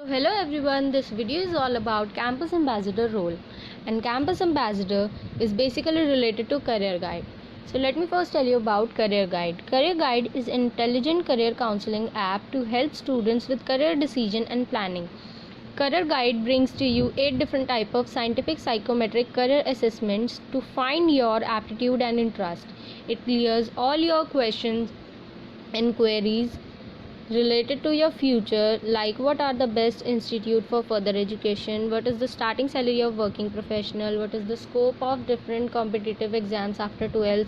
So hello everyone, this video is all about Campus Ambassador role, and Campus Ambassador is basically related to Career Guide. So let me first tell you about Career Guide. Career Guide is an intelligent career counseling app to help students with career decision and planning. Career Guide brings to you 8 different types of scientific psychometric career assessments to find your aptitude and interest. It clears all your questions and queries related to your future, like what are the best institute for further education, what is the starting salary of working professional, what is the scope of different competitive exams after 12th,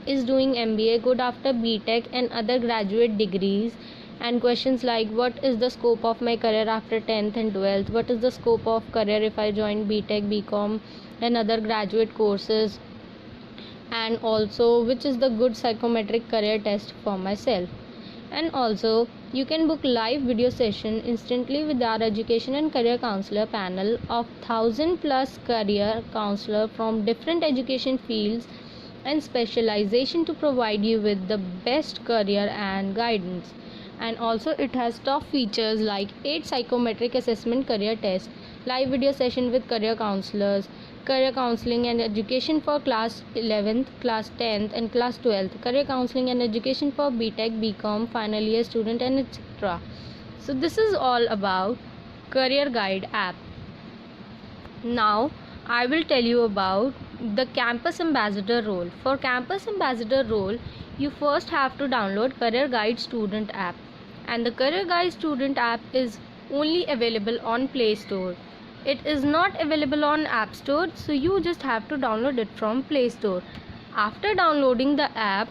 is doing MBA good after BTech and other graduate degrees, and questions like what is the scope of my career after 10th and 12th, what is the scope of career if I join BTech, BCom and other graduate courses, and also which is the good psychometric career test for myself. And also you can book live video session instantly with our education and career counselor panel of 1000 plus career counselor from different education fields and specialization to provide you with the best career and guidance. And also it has top features like 8 psychometric assessment career tests, live video session with career counselors, career counseling and education for class 11th, class 10th and class 12th, career counseling and education for BTech, BCom, final year student and etc. So this is all about Career Guide app. Now I will tell you about the Campus Ambassador role. For Campus Ambassador role, you first have to download Career Guide Student app, and the Career Guide Student app is only available on Play Store. It is not available on App Store, so you just have to download it from Play Store. After downloading the app,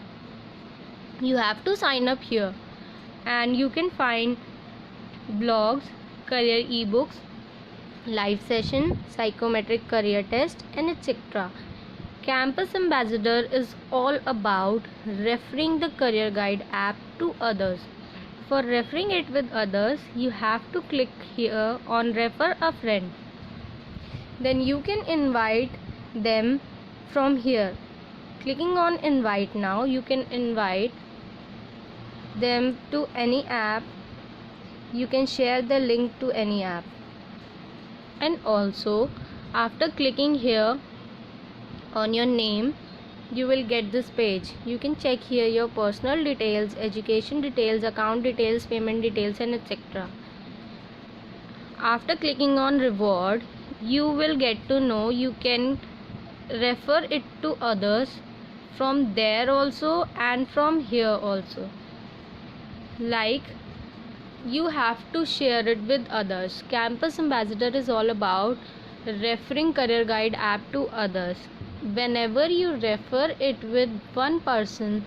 you have to sign up here, and you can find blogs, career ebooks, live session, psychometric career test and etc. Campus Ambassador is all about referring the Career Guide app to others. For referring it with others, you have to click here on refer a friend. Then you can invite them from here. Clicking on invite now, you can invite them to any app. You can share the link to any app. And also after clicking here on your name, you will get this page. You can check here your personal details, education details, account details, payment details and etc. After clicking on reward, you will get to know you can refer it to others from there also and from here also. Like you have to share it with others. Campus Ambassador is all about referring Career Guide app to others. Whenever you refer it with one person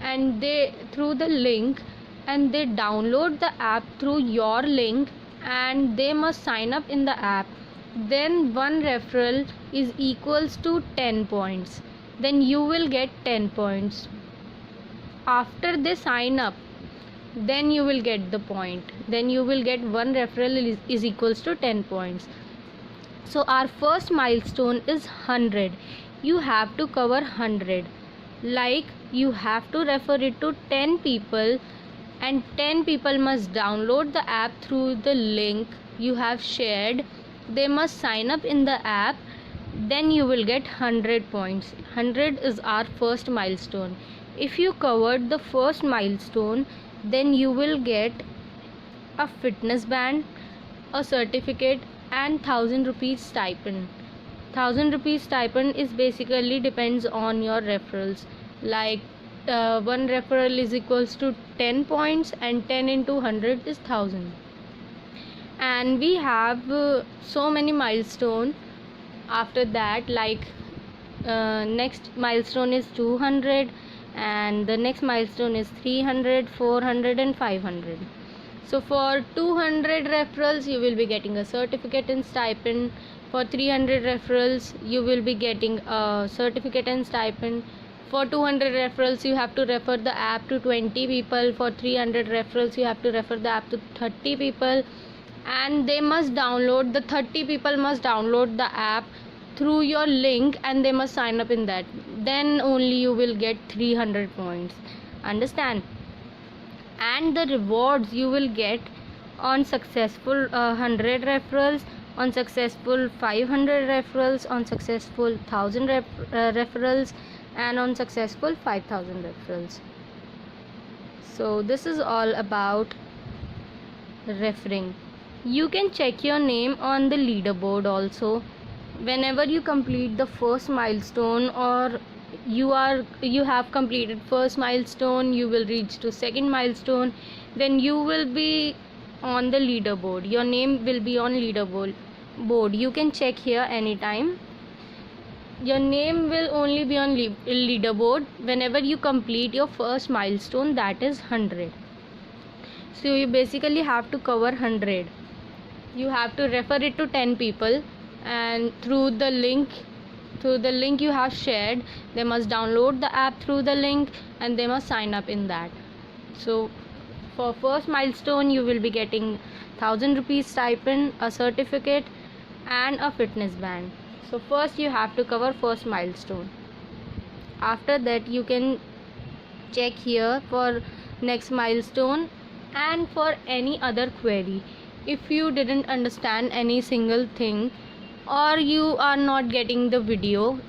and they through the link and they download the app through your link and they must sign up in the app, then one referral is equals to 10 points. Then you will get 10 points. After they sign up, then you will get the point. Then you will get one referral is equals to 10 points. So our first milestone is 100. You have to cover 100. Like you have to refer it to 10 people and 10 people must download the app through the link you have shared. They must sign up in the app. Then you will get 100 points. 100 is our first milestone. If you covered the first milestone, then you will get a fitness band, a certificate and 1000 rupees stipend. 1000 rupees stipend is basically depends on your referrals. Like one referral is equals to 10 points and 10 into 100 is 1000. And we have so many milestones after that, like next milestone is 200 and the next milestone is 300, 400 and 500. So for 200 referrals you will be getting a certificate and stipend. For 300 referrals you will be getting a certificate and stipend. For 200 referrals you have to refer the app to 20 people. For 300 referrals you have to refer the app to 30 people, and they must download, the 30 people must download the app through your link and they must sign up in that. Then only you will get 300 points. Understand? And the rewards you will get on successful 100 referrals, on successful 500 referrals, on successful 1000 referrals, and on successful 5000 referrals. So this is all about referring. You can check your name on the leaderboard also. Whenever you complete the first milestone, or you have completed first milestone, you will reach to second milestone, then you will be on the leaderboard. Your name will be on leaderboard. You can check here anytime. Your name will only be on leaderboard whenever you complete your first milestone, that is 100. So you basically have to cover 100. You have to refer it to 10 people, and through the link you have shared, they must download the app through the link and they must sign up in that. So for first milestone you will be getting 1000 rupees stipend, a certificate, and a fitness band. So first you have to cover first milestone. After that you can check here for next milestone and for any other query. If you didn't understand any single thing, or you are not getting the video,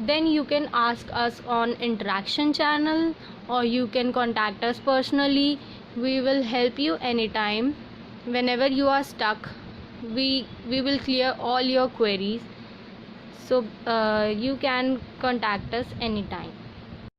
then you can ask us on interaction channel, or you can contact us personally. We will help you anytime. Whenever you are stuck, we will clear all your queries. So you can contact us anytime.